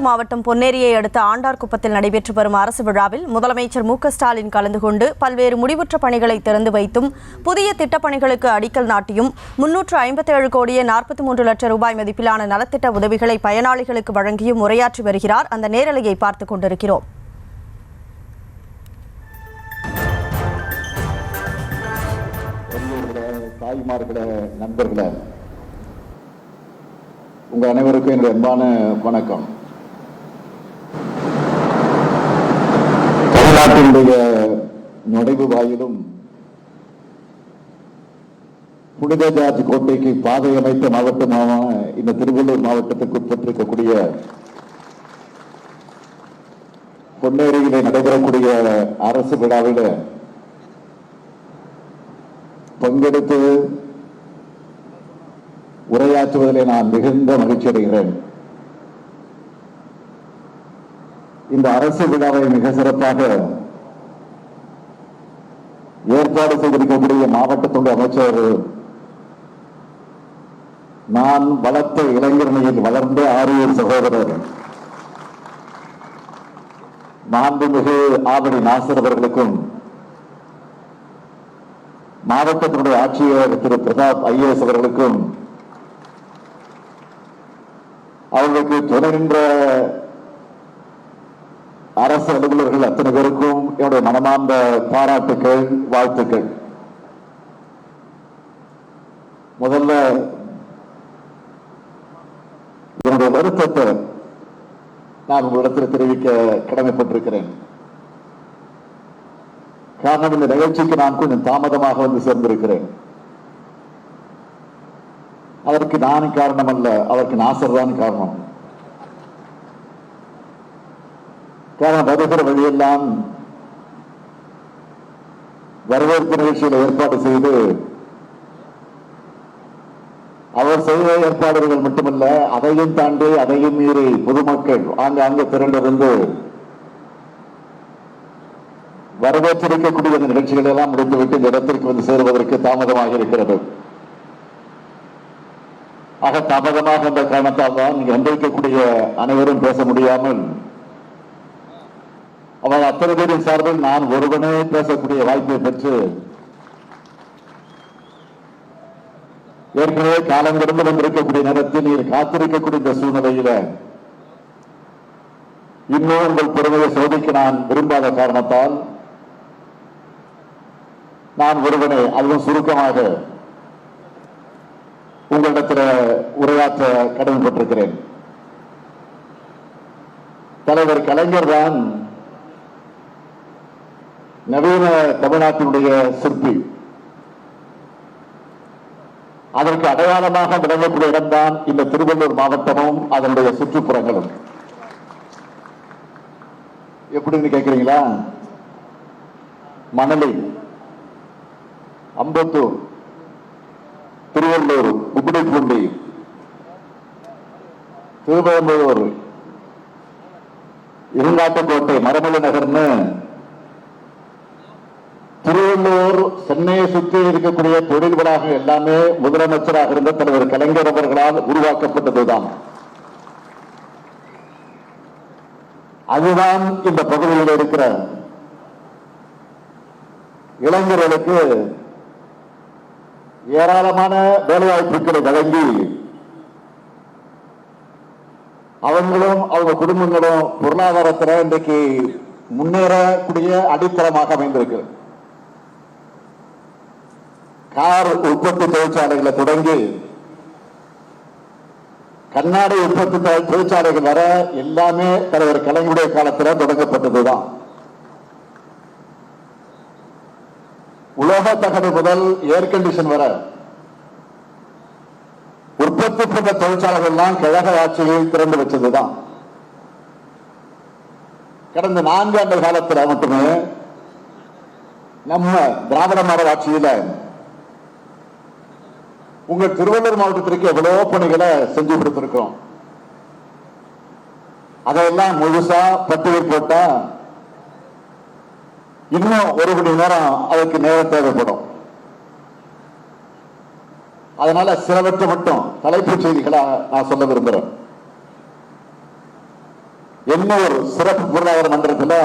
திருவள்ளூர் மாவட்டம் பொன்னேரியை அடுத்த ஆண்டார்குப்பத்தில் நடைபெற்று வரும் அரசு விழாவில் முதலமைச்சர் மு.க.ஸ்டாலின் கலந்து கொண்டு பல்வேறு முடிவுற்ற பணிகளை திறந்து வைத்தும் புதிய திட்டப்பணிகளுக்கு அடிக்கல் நாட்டியும் 357 கோடியே 43 லட்சம் ரூபாய் மதிப்பிலான நலத்திட்ட உதவிகளை பயனாளிகளுக்கு வழங்கியும் உரையாற்றி வருகிறார். அந்த நேரலையை பார்த்துக் கொண்டிருக்கிறோம். தாய்மார்களே, நண்பர்களே, உங்கள் அனைவருக்கும் என்னுடைய அன்பான வணக்கம். தமிழ்நாட்டினுடைய நுழைவு வாயிலும் புனித ஜார்ஜ் கோட்டைக்கு பாதை அமைத்த மாவட்டமான இந்த திருவள்ளூர் மாவட்டத்துக்கு உட்பட்டிருக்கக்கூடிய பொன்னேரியிலே நடைபெறக்கூடிய அரசு விழாவில் பங்கெடுத்து உரையாற்றுவதிலே நான் மிகுந்த மகிழ்ச்சி அடைகிறேன். இந்த அரசு விழாவை மிக சிறப்பாக ஏற்பாடு செய்திருக்கக்கூடிய மாவட்டத்துடைய அமைச்சர், நான் வளர்த்த இளைஞரணியில் வளர்ந்த ஆரியூர் சகோதரர் மாண்புமிகு ஆவடி நாசர் அவர்களுக்கும், மாவட்டத்தினுடைய ஆட்சியர் திரு பிரதாப் ஐஏஎஸ் அவர்களுக்கும், அவர்களுக்கு துணை நின்ற அரசு அலுவலர்கள் அத்தனை பேருக்கும் என்னுடைய மனமார்ந்த பாராட்டுக்கள், வாழ்த்துக்கள். முதல்ல என்னுடைய வருத்தத்தை நான் உங்களிடத்தில் தெரிவிக்க கடமைப்பட்டிருக்கிறேன். காரணம், இந்த நிகழ்ச்சிக்கு நான் கொஞ்சம் தாமதமாக வந்து சேர்ந்திருக்கிறேன். அதற்கு நான் காரணம் அல்ல, அதற்கு நாசர் தான் காரணம். காரணம், வருகிற வழியெல்லாம் வரவேற்பு நிகழ்ச்சியில் ஏற்பாடு செய்து அவர் செய்த ஏற்பாடுகள் மட்டுமல்ல, அதையும் தாண்டி அதையும் மீறி பொதுமக்கள் ஆங்காங்கே திரண்டிருந்து வரவேற்றிருக்கக்கூடிய நிகழ்ச்சிகள் எல்லாம் முடிந்துவிட்டு இந்த இடத்திற்கு வந்து சேருவதற்கு தாமதமாக இருக்கிறது. ஆக தாமதமாக என்ற காரணத்தால் தான் இங்கு வந்திருக்கக்கூடிய அனைவரும் பேச முடியாமல் அவர் அத்தனை பேரின் சார்பில் நான் ஒருவனே பேசக்கூடிய வாய்ப்பை பெற்று ஏற்கனவே காலம் கடந்து வந்திருக்கக்கூடிய நேரத்தில் நீர் காத்திருக்கக்கூடிய இந்த சூழ்நிலையில இன்னும் உங்கள் பொறுமையை சோதிக்க நான் விரும்பாத காரணத்தால் நான் ஒருவனை அதுவும் சுருக்கமாக உங்களிடத்தில் உரையாற்ற கடமைப்பட்டிருக்கிறேன். தலைவர் கலைஞர் தான் நவீன தமிழ்நாட்டினுடைய சிற்பி. அதற்கு அடையாளமாக விளங்கக்கூடிய இடம்தான் இந்த திருவள்ளூர் மாவட்டமும் அதனுடைய சுற்றுப்புறங்களும். எப்படின்னு கேட்கிறீங்களா? மணலி, அம்பத்தூர், திருவள்ளூர், உப்பிடிப்பூண்டி, திருவள்ளூர், இருங்காட்டுக்கோட்டை, மரமலை நகர்னு திருவள்ளூர், சென்னையை சுற்றி இருக்கக்கூடிய தொழில் வளாகம் எல்லாமே முதலமைச்சராக இருந்த தலைவர் கலைஞர் அவர்களால் உருவாக்கப்பட்டதுதான். அதுதான் இந்த பகுதியில் இருக்கிற இளைஞர்களுக்கு ஏராளமான வேலைவாய்ப்புகளை வழங்கி அவங்களும் அவங்க குடும்பங்களும் பொருளாதாரத்தில் இன்றைக்கு முன்னேறக்கூடிய அடித்தளமாக அமைந்திருக்கு. கார் உற்பத்தி தொழிற்சாலைகளை தொடங்கி கண்ணாடி உற்பத்தி தொழிற்சாலைகள் வர எல்லாமே தலைவர் கலைஞருடைய காலத்தில் தொடங்கப்பட்டதுதான். உலோக தகடு முதல் ஏர் கண்டிஷன் வர உற்பத்தி பண்ற தொழிற்சாலைகள் எல்லாம் கழக ஆட்சியில் திறந்து வச்சதுதான். கடந்த 4 ஆண்டு காலத்தில் மட்டுமே நம்ம திராவிட மாடல் ஆட்சியில உங்கள் திருவள்ளூர் மாவட்டத்திற்கு எவ்வளவு பணிகளை செஞ்சு கொடுத்திருக்கிறோம். அதையெல்லாம் முழுசா பட்டியல் போட்டா இன்னும் 1 மணி நேரம் அதற்கு நேரம் தேவைப்படும். அதனால சிலவற்றை மட்டும் தலைப்புச் செய்திகளா நான் சொல்ல விரும்புகிறேன். எண்ணூர் சிறப்பு பொருளாதார மன்றத்தில்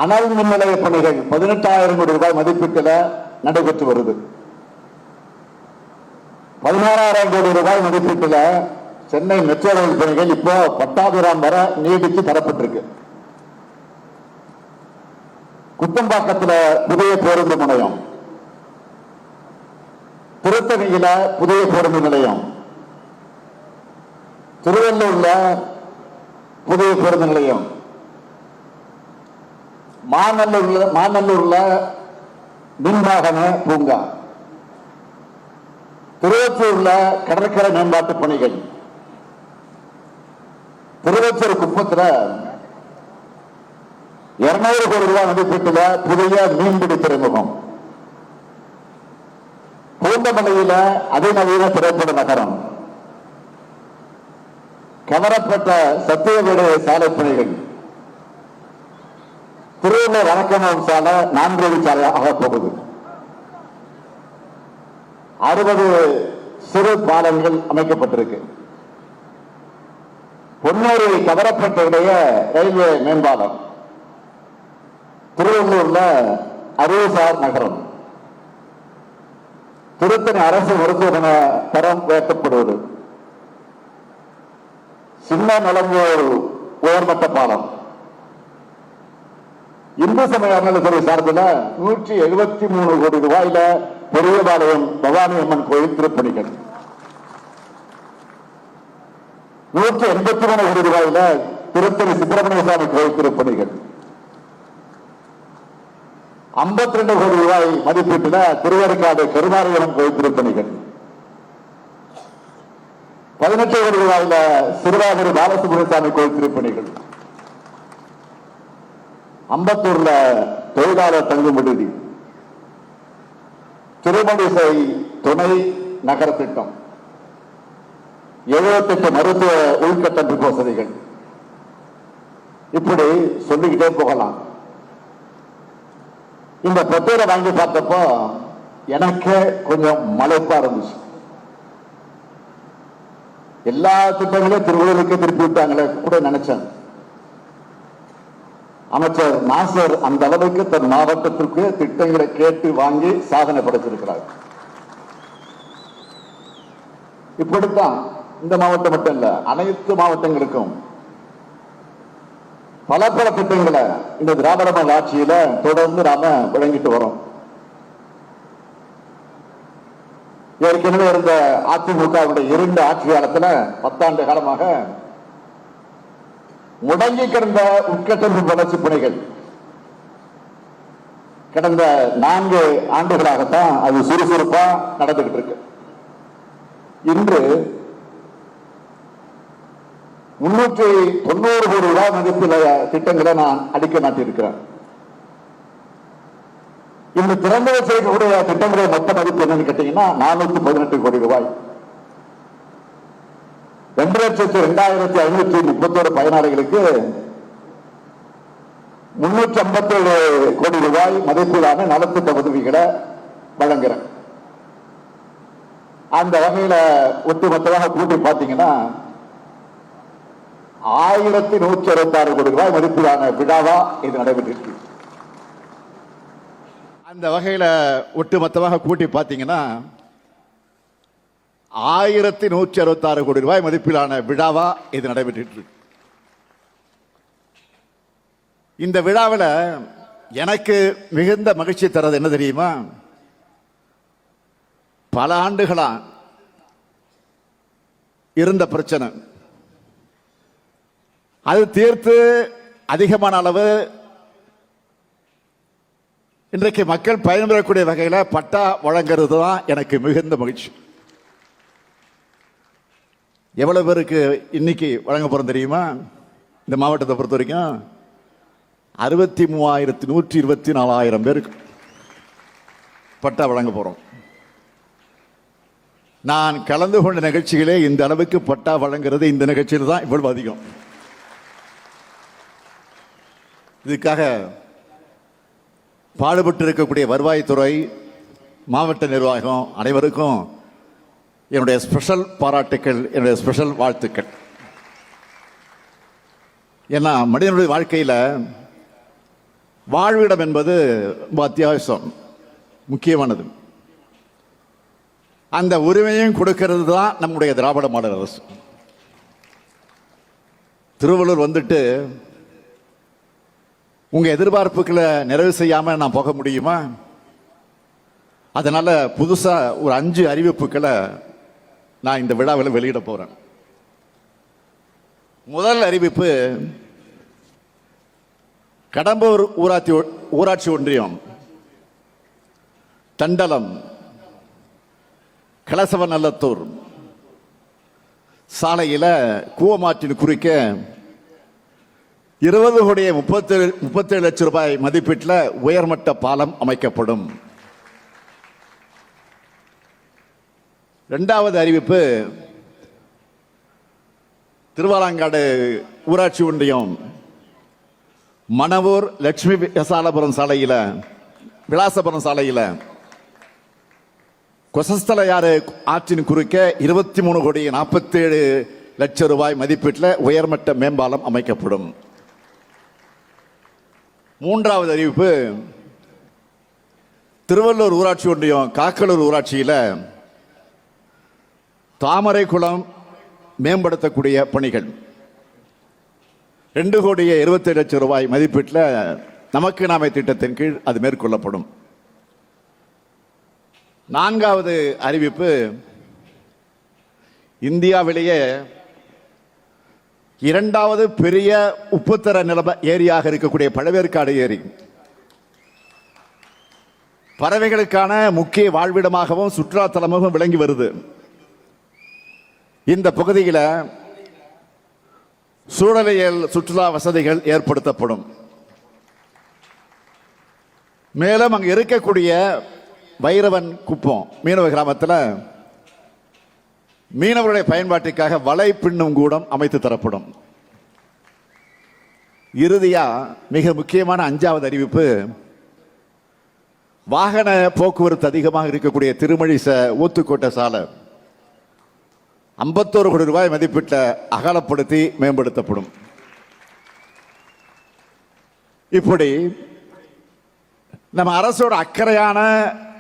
அனல் மின் நிலைய பணிகள் 18,000 கோடி ரூபாய் மதிப்பீட்டில் நடைபெற்று வருது. 16,000 கோடி ரூபாய் மதிப்பீட்டில் சென்னை மெட்ரோ ரயில் பணிகள் இப்போ பட்டாபிராம் வர நீடித்து தரப்பட்டிருக்கு. குத்தம்பாக்கத்தில் புதிய பேருந்து நிலையம், திருத்தணியில புதிய பேருந்து நிலையம், திருவள்ளூர்ல புதிய பேருந்து நிலையம், மாநல்லூர்ல மின்வாகன பூங்கா, திருவச்சூர்ல கடற்கரை மேம்பாட்டு பணிகள், திருவச்சூர் குப்பத்தில் 200 கோடி ரூபாய் மதிப்பீட்டில் புதிய மீன்பிடி துறைமுகம், பூந்தமல்லியில அதிநவீன திரைப்பட நகரம், கவரப்பட்ட சத்தியவீடு சாலை பணிகள், திருவள்ளூர் வணக்கமம் சாலை 4 வழி சாலை ஆகப்போகுது. 60 சிறு பாலங்கள் அமைக்கப்பட்டிருக்கு. பொன்னேரி கவரப்பட்ட இடையே ரயில்வே மேம்பாலம், திருவள்ளூர்ல அறிவுசார் நகரம், திருத்தணி அரசு மருத்துவமனை தரம் உயர்த்தப்படுவது, சின்ன நலங்கூர் உயர்மட்ட பாலம், இந்து சமய அறநிலையத்துறை சார்பில் 173 கோடி ரூபாயில பெரியபாளையம் பவானி அம்மன் கோயில் திருப்பணிகள், 183 கோடி ரூபாயில திருத்தணி சுப்பிரமணிய சுவாமி கோயில் திருப்பணிகள், 52 கோடி ரூபாய் மதிப்பீட்டில் திருவேற்காடு கருமாரியம்மன் கோயில் திருப்பணிகள், 18 கோடி ரூபாயில சிறுவாதிரி பாலசுப்ரமணியசாமி கோயில் திருப்பணிகள், அம்பத்தூர்ல தொழிலாளர் தங்கும் விடுதி, திருமணிசை துணை நகர திட்டம், 78 மருத்துவ உள்கட்டமைப்பு வசதிகள், இப்படி சொல்லிக்கிட்டே போகலாம். இந்த பட்டியலை வாங்கி பார்த்தப்போ எனக்கு கொஞ்சம் மலைப்பா இருந்துச்சு. எல்லா திட்டங்களையும் திருவள்ளூருக்கு திருப்பி விட்டாங்களே கூட நினைச்சேன். அமைச்சர் நாசர் அந்த அளவுக்கு தன் மாவட்டத்திற்கு திட்டங்களை கேட்டு வாங்கி சாதனை படைத்திருக்கிறார். இப்படித்தான் இந்த மாவட்டம் மட்டும் இல்ல, அனைத்து மாவட்டங்களுக்கும் பல பல திட்டங்களை இந்த திராவிட மாடல் ஆட்சியில தொடர்ந்து நாம வழங்கிட்டு வரோம். ஏற்கனவே இருந்த அதிமுகவுடைய 2 ஆட்சி காலத்துல 10 ஆண்டு காலமாக முடங்கி கிடந்த உட்கட்டமைப்பு வளர்ச்சி பணிகள் கடந்த 4 ஆண்டுகளாகத்தான் அது சுறுசுறுப்பா நடந்துகிட்டு இருக்கு. இன்று 390 கோடி ரூபாய் மதிப்பில் திட்டங்களை நான் அடிக்க நாட்டியிருக்கிறேன். இந்த திறந்த செய்யக்கூடிய திட்டங்களுடைய மொத்த மதிப்பு என்னன்னு கேட்டீங்கன்னா 418 கோடி ரூபாய். 2,02,531 பயனாளிகளுக்கு 357 கோடி ரூபாய் மதிப்பிலான நலத்திட்ட உதவிகளை வழங்குறேன். அந்த வகையில ஒட்டுமொத்தமாக கூட்டி பார்த்தீங்கன்னா 1,166 கோடி ரூபாய் மதிப்பிலான விழாவா இது நடைபெற்றிருக்கு. அந்த வகையில ஒட்டுமொத்தமாக கூட்டி பார்த்தீங்கன்னா 1,166 கோடி ரூபாய் மதிப்பிலான விழாவா இது நடைபெற்றிருக்கு. இந்த விழாவில் எனக்கு மிகுந்த மகிழ்ச்சி தரது என்ன தெரியுமா? பல ஆண்டுகளா இருந்த பிரச்சனை அது தீர்த்து அதிகமான அளவு இன்றைக்கு மக்கள் பயன்பெறக்கூடிய வகையில் பட்டா வழங்குறது தான் எனக்கு மிகுந்த மகிழ்ச்சி. எவ்வளவு பேருக்கு இன்னைக்கு வழங்க போறோம் தெரியுமா? இந்த மாவட்டத்தை பொறுத்த வரைக்கும் 63,124 பேருக்கு பட்டா வழங்க போறோம். நான் கலந்து கொண்ட நிகழ்ச்சிகளே இந்த அளவுக்கு பட்டா வழங்குறது இந்த நிகழ்ச்சியில் தான் இவ்வளவு அதிகம். இதுக்காக பாடுபட்டு இருக்கக்கூடிய வருவாய்த்துறை, மாவட்ட நிர்வாகம் அனைவருக்கும் என்னுடைய ஸ்பெஷல் பாராட்டுக்கள், என்னுடைய ஸ்பெஷல் வாழ்த்துக்கள். ஏன்னா மனிதனுடைய வாழ்க்கையில் வாழ்விடம் என்பது ரொம்ப அத்தியாவசியம், முக்கியமானது. அந்த உரிமையும் கொடுக்கிறது தான் நம்முடைய திராவிட மாடல் அரசு. திருவள்ளூர் வந்துட்டு உங்க எதிர்பார்ப்புகளை நிறைவு செய்யாம நான் போக முடியுமா? அதனால புதுசா ஒரு 5 அறிவிப்புகளை நான் இந்த விழாவில் வெளியிட போறேன். முதல் அறிவிப்பு, கடம்பூர் ஊராட்சி ஒன்றியம் தண்டலம் கலசவநல்லத்தூர் சாலையில் கூவமாற்றின் குறுக்க 20,37 லட்சம் ரூபாய் மதிப்பீட்டில் உயர்மட்ட பாலம் அமைக்கப்படும். இரண்டாவது அறிவிப்பு, திருவாலாங்காடு ஊராட்சி ஒன்றியம் மணவூர் லட்சுமி விலாசபுரம் சாலையில் கொசஸ்தலையாறு ஆற்றின் குறுக்க 23,47 லட்சம் ரூபாய் மதிப்பீட்டில் உயர்மட்ட மேம்பாலம் அமைக்கப்படும். மூன்றாவது அறிவிப்பு, திருவள்ளூர் ஊராட்சி ஒன்றியம் காக்கலூர் ஊராட்சியில் தாமரை குளம் மேம்படுத்தக்கூடிய பணிகள் 2,27 லட்சம் ரூபாய் மதிப்பீட்டில் நமக்கு நாமே திட்டத்தின் கீழ் அது மேற்கொள்ளப்படும். நான்காவது அறிவிப்பு, இந்தியாவிலேயே 2வது பெரிய உப்புத்தர நில ஏரியாக இருக்கக்கூடிய பழவேற்காடு ஏரி பறவைகளுக்கான முக்கிய வாழ்விடமாகவும் சுற்றுலா தலமாகவும் விளங்கி வருது. இந்த பகுதியில் சூழலியல் சுற்றுலா வசதிகள் ஏற்படுத்தப்படும். மேலும் அங்கு இருக்கக்கூடிய வைரவன் குப்பம் மீனவ கிராமத்தில் மீனவருடைய பயன்பாட்டிற்காக வலை பின்னும் கூடம் அமைத்து தரப்படும். இறுதியா மிக முக்கியமான 5வது அறிவிப்பு, வாகன போக்குவரத்து அதிகமாக இருக்கக்கூடிய திருமழிச ஊத்துக்கோட்டை சாலை 51 கோடி ரூபாய் மதிப்பீட்ட அகலப்படுத்தி மேம்படுத்தப்படும். இப்படி நம்ம அரசோட அக்கறையான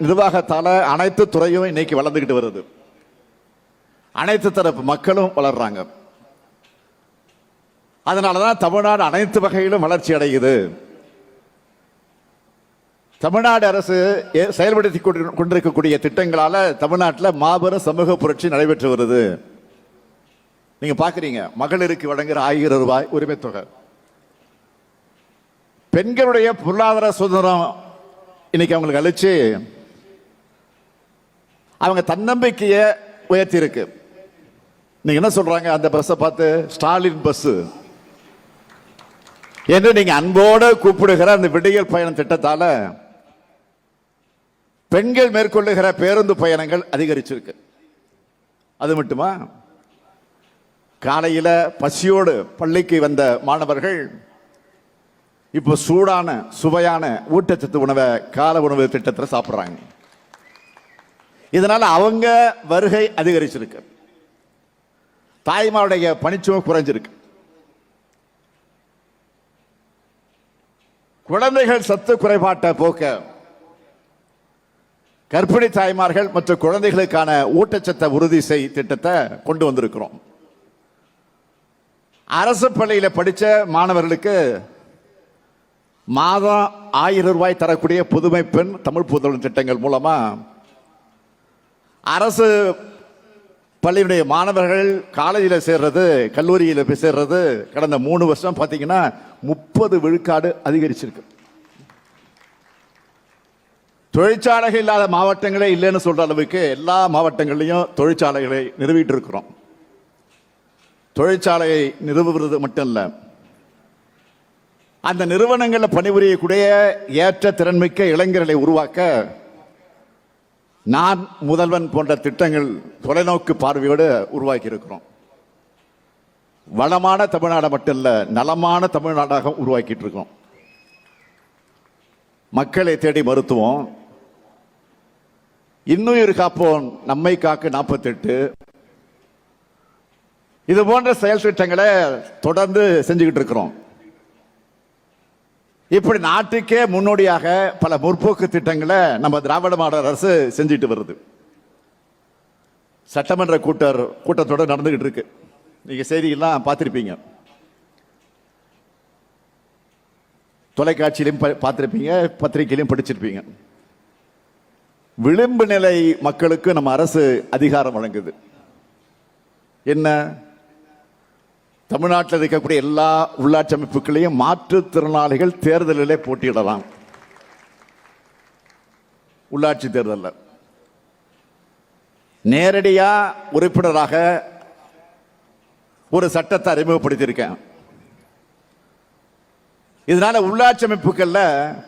நிர்வாகத்தால அனைத்து துறையும் இன்னைக்கு வளர்ந்துகிட்டு வருது. அனைத்து தரப்பு மக்களும் வளர்றாங்க. அதனாலதான் தமிழ்நாடு அனைத்து வகையிலும் வளர்ச்சி அடையுது. தமிழ்நாடு அரசு செயல்படுத்தி கொண்டிருக்கக்கூடிய திட்டங்களால தமிழ்நாட்டில் மாபெரும் சமூக புரட்சி நடைபெற்று வருது. நீங்க பாக்குறீங்க, மகளிருக்கு வழங்குகிற 1000 ரூபாய் உரிமை தொகை, பெண்களுடைய பொருளாதார சுதந்திரம் இன்னைக்கு அவங்களுக்கு அளிச்சு அவங்க தன்னம்பிக்கையை உயர்த்தி இருக்கு. நீங்க என்ன சொல்றாங்க, அந்த பஸ்ஸை பார்த்து ஸ்டாலின் பஸ் என்று நீங்க அன்போடு கூப்பிடுகிற அந்த விடியல் பயணம் திட்டத்தால பெண்கள் மேற்கொள்ளுகிற பேருந்து பயணங்கள் அதிகரிச்சிருக்கு. அது மட்டுமா, காலையில பசியோடு பள்ளிக்கு வந்த மாணவர்கள் இப்போ சூடான சுவையான ஊட்டச்சத்து உணவை கால உணவு திட்டத்தில் சாப்பிட்றாங்க. இதனால அவங்க வருகை அதிகரிச்சிருக்கு. தாய்மாருடைய பணிச்சுமை குறைஞ்சிருக்கு. குழந்தைகள் சத்து குறைபாட்டை போக்க கர்ப்பிணி தாய்மார்கள் மற்றும் குழந்தைகளுக்கான ஊட்டச்சத்தை உறுதி செய் திட்டத்தை கொண்டு வந்திருக்கிறோம். அரசு பள்ளியில் படித்த மாணவர்களுக்கு மாதம் 1000 ரூபாய் தரக்கூடிய புதுமை பெண் தமிழ் புதல்வன் திட்டங்கள் மூலமா அரசு பள்ளியுடைய மாணவர்கள் காலேஜில் சேர்றது, கல்லூரியில் போய் சேர்றது கடந்த 3 வருஷம் பார்த்தீங்கன்னா 30 விழுக்காடு அதிகரிச்சிருக்கு. தொழிற்சாலைகள் இல்லாத மாவட்டங்களே இல்லைன்னு சொல்ற அளவுக்கு எல்லா மாவட்டங்களையும் தொழிற்சாலைகளை நிறுவிட்டு இருக்கிறோம். தொழிற்சாலையை நிறுவுவது மட்டும் இல்ல, அந்த நிறுவனங்களில் பணிபுரியக்கூடிய ஏற்ற திறன்மிக்க இளைஞர்களை உருவாக்க நான் முதல்வன் போன்ற திட்டங்கள் தொலைநோக்கு பார்வையோடு உருவாக்கி இருக்கிறோம். வளமான தமிழ்நாடு மட்டும் இல்ல, நலமான தமிழ்நாடாக உருவாக்கிட்டு இருக்கோம். மக்களை தேடி மருத்துவம், இன்னுயிர் காப்போம் நம்மை காக்க 48, இது போன்ற செயல் திட்டங்களை தொடர்ந்து செஞ்சுக்கிட்டு இருக்கிறோம். இப்படி நாட்டுக்கே முன்னோடியாக பல முற்போக்கு திட்டங்களை நம்ம திராவிட மாடல் அரசு செஞ்சுட்டு வருது. சட்டமன்ற கூட்டத்தொடர் நடந்துகிட்டு இருக்கு. நீங்க செய்தியெல்லாம் பார்த்திருப்பீங்க, தொலைக்காட்சியிலும் பார்த்திருப்பீங்க, பத்திரிகையிலும் படிச்சிருப்பீங்க. விளிம்பு நிலை மக்களுக்கு நம்ம அரசு அதிகாரம் வழங்குது. என்ன? தமிழ்நாட்டில் இருக்கக்கூடிய எல்லா உள்ளாட்சி அமைப்புகளையும் மாற்றுத்திறனாளிகள் தேர்தலிலே போட்டியிடலாம். உள்ளாட்சி தேர்தலில் நேரடியா உறுப்பினராக ஒரு சட்டத்தை அறிமுகப்படுத்தியிருக்கேன். இதனால உள்ளாட்சி அமைப்புகள்ல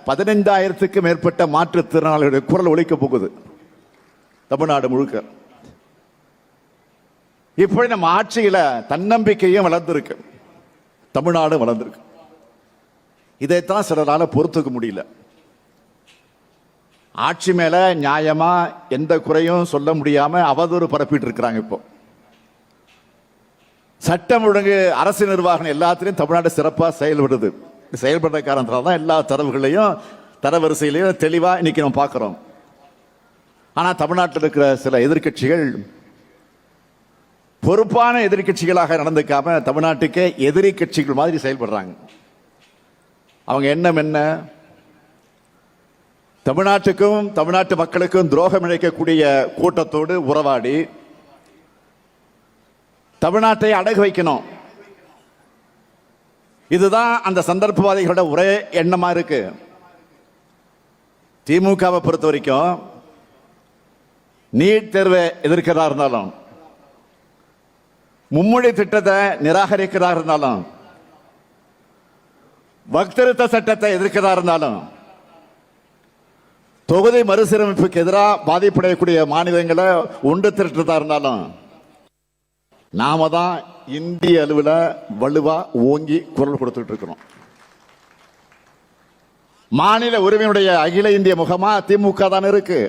15,000க்கும் மேற்பட்ட மாற்றுத்திறனாளிகளுடைய குரல் ஒலிக்க போகுது தமிழ்நாடு முழுக்க. இப்படி நம்ம ஆட்சியில தன்னம்பிக்கையும் வளர்ந்திருக்கு, தமிழ்நாடு வளர்ந்திருக்கு. இதைத்தான் சிலரால பொறுத்துக்க முடியல. ஆட்சி மேல நியாயமா எந்த குறையும் சொல்ல முடியாம அவதூறு பரப்பிட்டு இருக்கிறாங்க. இப்போ சட்டம் ஒழுங்கு, அரசு நிர்வாகம் எல்லாத்திலையும் தமிழ்நாடு சிறப்பாக செயல்படுது. செயல்படுற காரணத்தினால தான் எல்லா தரவுகளையும் தரவரிசையிலையும் தெளிவா இன்னைக்கு நம்ம பார்க்கிறோம். ஆனா தமிழ்நாட்டில் இருக்கிற சில எதிர்க்கட்சிகள் பொறுப்பான எதிர்க்கட்சிகளாக நடந்துக்காம தமிழ்நாட்டுக்கே எதிரி கட்சிகள் மாதிரி செயல்படுறாங்க. அவங்க எண்ணம் என்ன? தமிழ்நாட்டுக்கும் தமிழ்நாட்டு மக்களுக்கும் துரோகம் இழைக்கக்கூடிய கூட்டத்தோடு உறவாடி தமிழ்நாட்டை அடகு வைக்கணும். இதுதான் அந்த சந்தர்ப்பவாதிகளோட ஒரே எண்ணமா இருக்கு. திமுகவை பொறுத்த வரைக்கும் நீட் தேர்வை எதிர்க்கிறதா இருந்தாலும், மும்மொழி திட்டத்தை நிராகரிக்கிறதா இருந்தாலும், வக்திருத்த சட்டத்தை எதிர்க்கிறதா இருந்தாலும், தொகுதி மறுசீரமைப்புக்கு எதிராக பாதிப்படையக்கூடிய மாநிலங்களை ஒன்று திரட்டுறதா இருந்தாலும், நாம தான் இந்திய அளவில் வலுவா ஓங்கி குரல் கொடுத்துட்டு இருக்கிறோம். மாநில உரிமையுடைய அகில இந்திய முகமா திமுக தான் இருக்கு.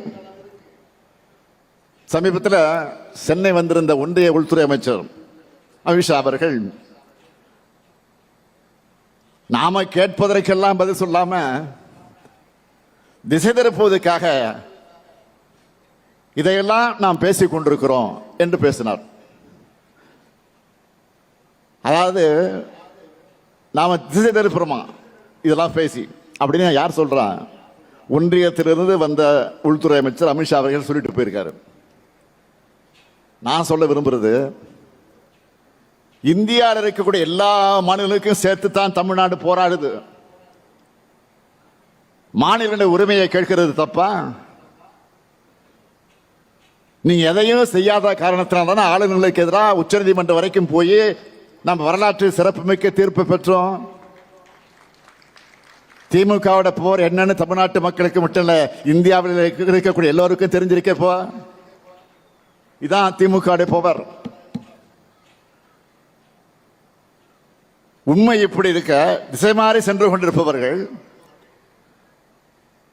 சமீபத்தில் சென்னை வந்திருந்த ஒன்றிய உள்துறை அமைச்சர் அமித்ஷா அவர்கள் நாம கேட்பதற்கெல்லாம் பதில் சொல்லாம திசை திருப்புவதற்காக இதையெல்லாம் நாம் பேசிக் கொண்டிருக்கிறோம் என்று பேசினார். அதாவது நாம திசை திருப்புறோமா இதெல்லாம் பேசி அப்படின்னு யார் சொல்றா? ஒன்றியத்திலிருந்து வந்த உள்துறை அமைச்சர் அமித்ஷா அவர்கள் சொல்லிட்டு போயிருக்காரு. நான் சொல்ல விரும்புறது, இந்தியாவில் இருக்கக்கூடிய எல்லா மாநிலங்களுக்கும் சேர்த்து தான் தமிழ்நாடு போராடுது. மாநில உரிமையை கேட்கிறது தப்பா? நீங்க எதையும் செய்யாத காரணத்தினால தானே ஆளுநர்களுக்கு எதிராக உச்சநீதிமன்றம் வரைக்கும் போய் நம்ம வரலாற்று சிறப்புமிக்க தீர்ப்பு பெற்றோம். திமுகவோட போர் என்னன்னு தமிழ்நாட்டு மக்களுக்கு மட்டும் இல்ல, இந்தியாவில் இருக்கக்கூடிய எல்லோருக்கும் தெரிஞ்சிருக்கப்போ இதான் திமுக போவர். உண்மை இப்படி இருக்க திசை மாறி சென்று கொண்டிருப்பவர்கள்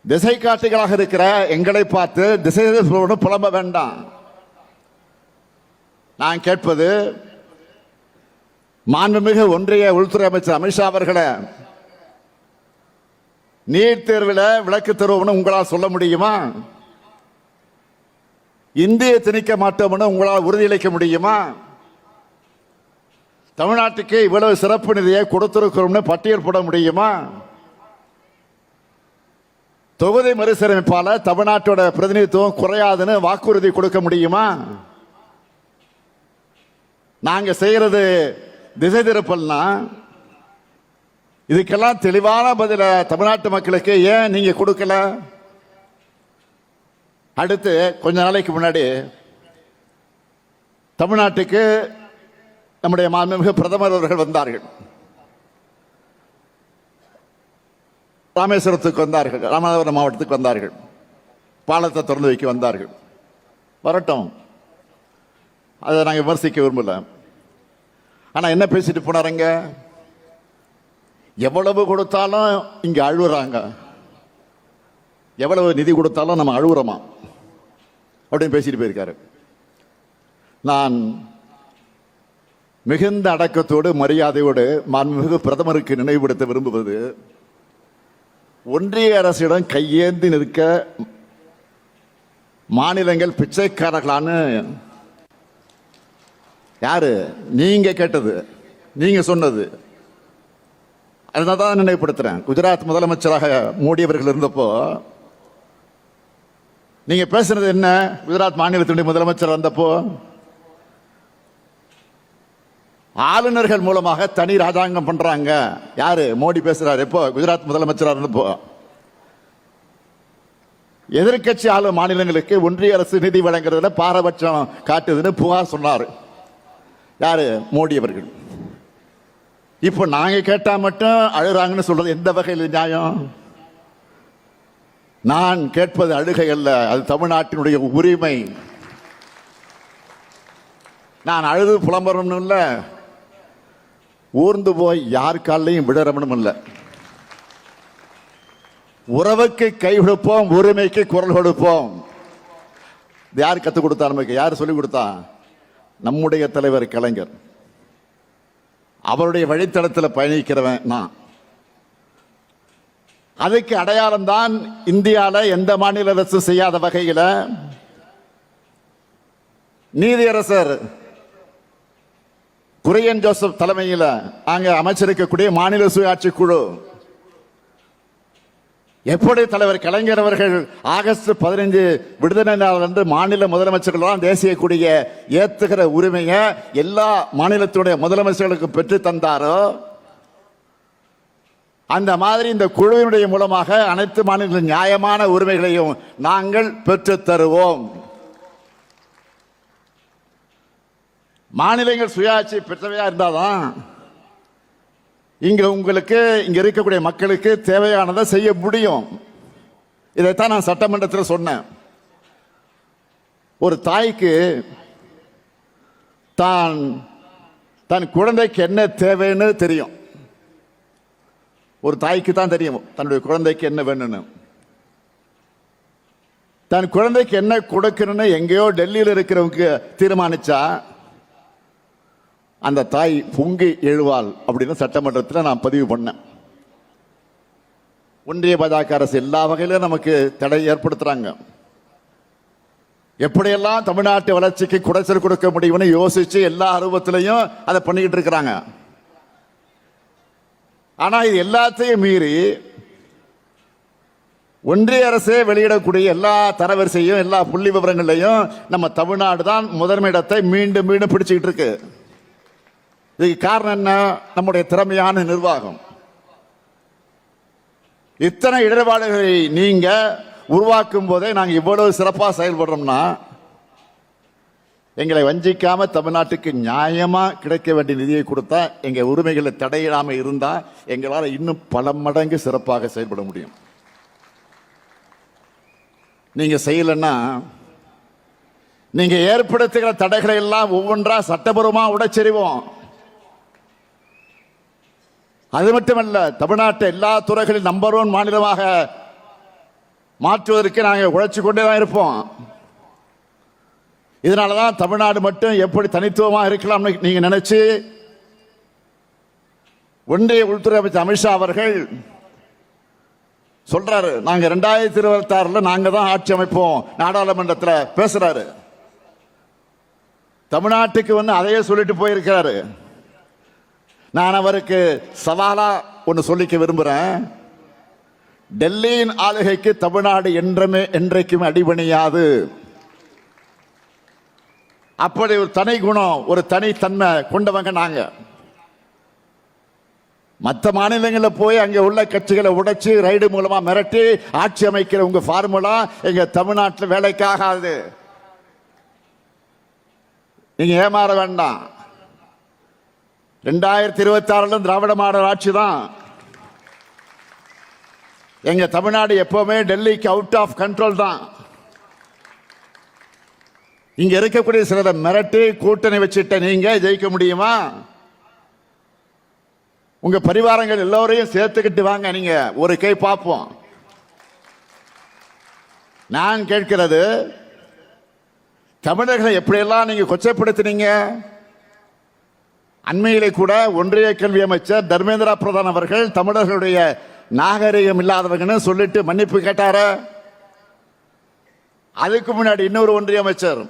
திசை காட்டிகளாக இருக்கிற எங்களை பார்த்து திசை புலம்ப வேண்டாம். நான் கேட்பது, மாண்புமிகு ஒன்றிய உள்துறை அமைச்சர் அமித்ஷா அவர்களை நீட் தேர்வில் விளக்கு தருவோம்னு உங்களால் சொல்ல முடியுமா? இந்தியை திணிக்க மாட்டோம்னு உங்களால் உறுதியளிக்க முடியுமா? தமிழ்நாட்டுக்கு இவ்வளவு சிறப்பு நிதியை கொடுத்திருக்கிறோம்னு பட்டியல் போட முடியுமா? தொகுதி மறுசீரமைப்பால தமிழ்நாட்டோட பிரதிநிதித்துவம் குறையாதுன்னு வாக்குறுதி கொடுக்க முடியுமா? நாங்க செய்யறது திசை திருப்பல்னா இதுக்கெல்லாம் தெளிவான பதில தமிழ்நாட்டு மக்களுக்கு ஏன் நீங்க கொடுக்கல? அடுத்து கொஞ்ச நாளைக்கு முன்னாடி தமிழ்நாட்டுக்கு நம்முடைய மாண்புமிகு பிரதமர் அவர்கள் வந்தார்கள். ராமேஸ்வரத்துக்கு வந்தார்கள், ராமநாதபுரம் மாவட்டத்துக்கு வந்தார்கள், பாலத்தை திறந்து வைக்க வந்தார்கள். வரட்டும், அதை நாங்கள் விமர்சிக்க விரும்பல. ஆனா என்ன பேசிட்டு போனாருங்க? எவ்வளவு கொடுத்தாலும் இங்க அழுகுறாங்க, எவ்வளவு நிதி கொடுத்தாலும் நம்ம அழுகுறோமா அப்படின்னு பேசிட்டு போயிருக்காரு. நான் மிகுந்த அடக்கத்தோடு மரியாதையோடு மாண்புமிகு பிரதமருக்கு நினைவுபடுத்த விரும்புவது, ஒன்றிய அரசிடம் கையேந்தி நிற்க மாநிலங்கள் பிச்சைக்காரர்களான்னு யாரு? நீங்க கேட்டது, நீங்க சொன்னது. அதனால்தான் நினைவுபடுத்துறேன். குஜராத் முதலமைச்சராக மோடி அவர்கள் இருந்தப்போ நீங்க பேசுனது என்ன? குஜராத் மாநிலத்தினுடைய முதலமைச்சர் வந்தப்போ ஆளுநர்கள் மூலமாக தனி ராஜாங்கம் பண்றாங்க. யாரு? மோடி பேசுறாரு. எப்போ? குஜராத் முதலமைச்சராக இருந்தப்போ. எதிர்கட்சி ஆளும் மாநிலங்களுக்கு ஒன்றிய அரசு நிதி வழங்குறதுல பாரபட்சம் காட்டுதுன்னு புகார் சொன்னார். யாரு? மோடி அவர்கள். இப்போ நாங்க கேட்டா மட்டும் அழுறாங்கன்னு சொல்றது எந்த வகையில் நியாயம்? நான் கேட்பது அழுகை அல்ல, அது தமிழ்நாட்டினுடைய உரிமை. நான் அழுது புலம்பரணும் இல்ல, ஊர்ந்து போய் யார் காலையும் விடறவனும் இல்ல. உறவுக்கு கை கொடுப்போம், உரிமைக்கு குரல் கொடுப்போம். யார் கத்துக் கொடுத்தா? நமக்கு யார் சொல்லிக் கொடுத்தா? நம்முடைய தலைவர் கலைஞர். அவருடைய வழித்தடத்தில் பயணிக்கிறவன் நான். அதுக்கு அடையாளம் தான் இந்தியாவில் எந்த மாநில அரசு செய்யாத வகையில் நீதியரசர் குரியன் ஜோசப் தலைமையில் அங்க அமைச்சிருக்கக்கூடிய மாநில சுயாட்சி குழு எப்படி தலைவர் கலைஞர் அவர்கள் ஆகஸ்ட் 15 விடுதலை நாள் அன்று மாநில முதலமைச்சர்கள் தேசிய கொடியை ஏத்துகிற உரிமையை எல்லா மாநிலத்துடைய முதலமைச்சர்களுக்கு பெற்று தந்தாரோ, அந்த மாதிரி இந்த குழுவினுடைய மூலமாக அனைத்து மாநில நியாயமான உரிமைகளையும் நாங்கள் பெற்று தருவோம். மாநிலங்கள் சுயாட்சி பெற்றவையா இருந்தாதான் இங்க உங்களுக்கு இங்க இருக்கக்கூடிய மக்களுக்கு தேவையானதை செய்ய முடியும். இதைத்தான் நான் சட்டமன்றத்தில் சொன்னேன். ஒரு தாய்க்கு தன் குழந்தைக்கு என்ன தேவைன்னு தெரியும். ஒரு தாய்க்கு தான் தெரியும் தன்னுடைய குழந்தைக்கு என்ன வேணும்னு. தன் குழந்தைக்கு என்ன கொடுக்கணும்னு எங்கேயோ டெல்லியில் இருக்கிறவங்க தீர்மானிச்சா அந்த தாய் பொங்கி எழுவாள் அப்படின்னு சட்டமன்றத்தில் நான் பதிவு பண்ணேன். ஒன்றிய பாஜக அரசு எல்லா வகையிலும் நமக்கு தடை ஏற்படுத்துறாங்க. எப்படியெல்லாம் தமிழ்நாட்டு வளர்ச்சிக்கு குடைச்சல் கொடுக்க முடியும்னு யோசிச்சு எல்லா அனுபவத்திலையும் அதை பண்ணிக்கிட்டு இருக்கிறாங்க. ஆனா இது எல்லாத்தையும் மீறி ஒன்றிய அரசே வெளியிடக்கூடிய எல்லா தரவரிசையும் எல்லா புள்ளி விவரங்களையும் நம்ம தமிழ்நாடு தான் முதன்மை இடத்தை மீண்டும் மீண்டும் பிடிச்சுக்கிட்டு இருக்கு. இதுக்கு காரணம் என்ன? நம்முடைய திறமையான நிர்வாகம். இத்தனை இடர்பாடுகளை நீங்க உருவாக்கும் போதே நாங்க இவ்வளவு சிறப்பாக செயல்படுறோம்னா, எங்களை வஞ்சிக்காம தமிழ்நாட்டுக்கு நியாயமா கிடைக்க வேண்டிய நிதியை கொடுத்தா, எங்க உரிமைகளை தடையிடாம இருந்தா எங்களால் இன்னும் பல மடங்கு சிறப்பாக செயல்பட முடியும். நீங்க செய்யலன்னா நீங்க ஏற்படுத்துகிற தடைகளை எல்லாம் ஒவ்வொன்றா சட்டபூர்வமா உடைச்செறிவோம். அது மட்டுமல்ல, தமிழ்நாட்டை எல்லா துறைகளில் நம்பர் 1 மாநிலமாக மாற்றுவதற்கு நாங்கள் உழைச்சு கொண்டே தான் இருப்போம். இதனாலதான் தமிழ்நாடு மட்டும் எப்படி தனித்துவமா இருக்கலாம்னு நீங்க நினைச்சு ஒன்றிய உள்துறை அமைச்சர் அமித்ஷா அவர்கள் சொல்றாரு, நாங்க 2026 நாங்க தான் ஆட்சி அமைப்போம் நாடாளுமன்றத்தில் பேசுறாரு. தமிழ்நாட்டுக்கு அதையே சொல்லிட்டு போயிருக்கிறாரு. நான் அவருக்கு சவாலா ஒன்று சொல்லிக்க விரும்புறேன். டெல்லியின் ஆளுகைக்கு தமிழ்நாடு என்றைக்குமே அடிபணியாது. அப்படி ஒரு தனி குணம், ஒரு தனித்தன்மை கொண்டவங்க நாங்க. மற்ற மாநிலங்களில் போய் அங்க உள்ள கட்சிகளை உடைச்சு ரைடு மூலமா மிரட்டி ஆட்சி அமைக்கிற உங்க ஃபார்முலா எங்க தமிழ்நாட்டில் வேலைக்காகாது. நீங்க ஏமாற வேண்டாம். 2026 திராவிட மாடல் ஆட்சி தான். எங்க தமிழ்நாடு எப்பவுமே டெல்லிக்கு அவுட் ஆஃப் கண்ட்ரோல் தான். இங்க இருக்கக்கூடிய சிலரை மிரட்டி கூட்டணி வச்சுட்ட நீங்க ஜெயிக்க முடியுமா? உங்க பரிவாரங்கள் எல்லோரையும் சேர்த்துக்கிட்டு வாங்க, நீங்க ஒரு கை பார்ப்போம். நான் கேட்கிறது, தமிழர்களை எப்படியெல்லாம் நீங்க கொச்சைப்படுத்தினீங்க, அண்மையிலே கூட ஒன்றிய கல்வி அமைச்சர் தர்மேந்திர பிரதான் அவர்கள் தமிழர்களுடைய நாகரிகம் இல்லாதவங்கன்னு சொல்லிட்டு மன்னிப்பு கேட்டார. அதுக்கு முன்னாடி இன்னொரு ஒன்றிய அமைச்சர்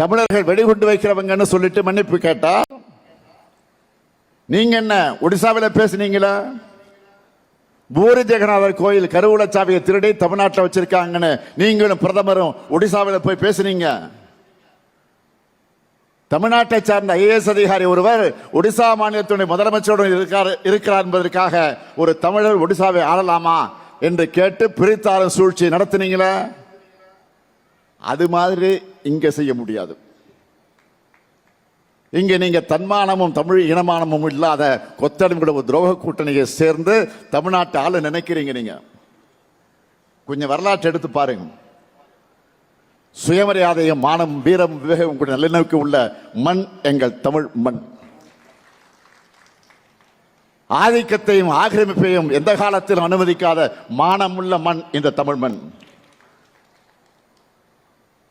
தமிழர்கள் வெடிகுண்டு வைக்கிறவங்கன்னு சொல்லிட்டு மன்னிப்பு கேட்டா. நீங்க என்ன ஒடிசாவில் பேசுனீங்களா? பூரி ஜெகநாதர் கோயில் கருவூல சாவியை திருடி தமிழ்நாட்டில் வச்சிருக்காங்கன்னு நீங்களும் பிரதமரும் ஒடிசாவில் போய் பேசுனீங்க. தமிழ்நாட்டை சார்ந்த ஐஏஎஸ் அதிகாரி ஒருவர் ஒடிசா மாநிலத்துடைய முதலமைச்சருடன் இருக்கிறார் என்பதற்காக ஒரு தமிழர் ஒடிசாவை ஆளலாமா என்று கேட்டு பிரித்தாளும் சூழ்ச்சி நடத்தினீங்களா? அது மாதிரி இங்க செய்ய முடியாது. இங்க நீங்க தன்மானமும் தமிழ் இனமானமும் இல்லாத கொத்தடிமையோட துரோக கூட்டணியை சேர்ந்து தமிழ்நாட்டு ஆள நினைக்கிறீங்க. நீங்க கொஞ்சம் வரலாற்று எடுத்து பாருங்க. சுயமரியாதையும் மானம் வீரம் விவேகம் கூட நல்லிணக்கு உள்ள மண் எங்கள் தமிழ் மண். ஆதிக்கத்தையும் ஆக்கிரமிப்பையும் எந்த காலத்திலும் அனுமதிக்காத மானமுள்ள மண் இந்த தமிழ் மண்.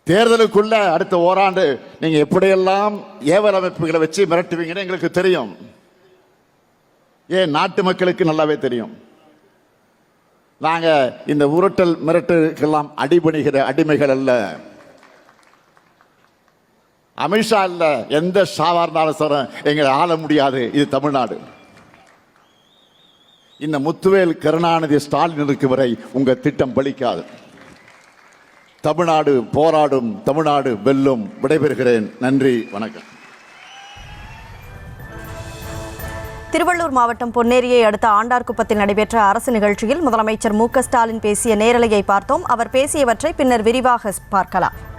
தேர்தலுக்குள்ள அடுத்த ஓராண்டு நீங்க எப்படியெல்லாம் ஏவல் அமைப்புகளை வச்சு மிரட்டுவீங்கன்னு எங்களுக்கு தெரியும். ஏன் நாட்டு மக்களுக்கு நல்லாவே தெரியும். நாங்க இந்த உருட்டல் மிரட்டுக்கெல்லாம் அடிபணிகிற அடிமைகள் அல்ல. அமித்ஷா இல்ல, எந்த ஷாவா இருந்தாலும் சார் எங்களை ஆள முடியாது. இது தமிழ்நாடு. இந்த முத்துவேல் கருணாநிதி ஸ்டாலின் இருக்கும் வரை உங்க திட்டம் பலிக்காது. தமிழ்நாடு போராடும், தமிழ்நாடு வெல்லும். விடைபெறுகிறேன். நன்றி, வணக்கம். திருவள்ளூர் மாவட்டம் பொன்னேரியை அடுத்த ஆண்டார்குப்பத்தில் நடைபெற்ற அரசு நிகழ்ச்சியில் முதலமைச்சர் மு.க. ஸ்டாலின் பேசிய நேரலையை பார்த்தோம். அவர் பேசியவற்றை பின்னர் விரிவாக பார்க்கலாம்.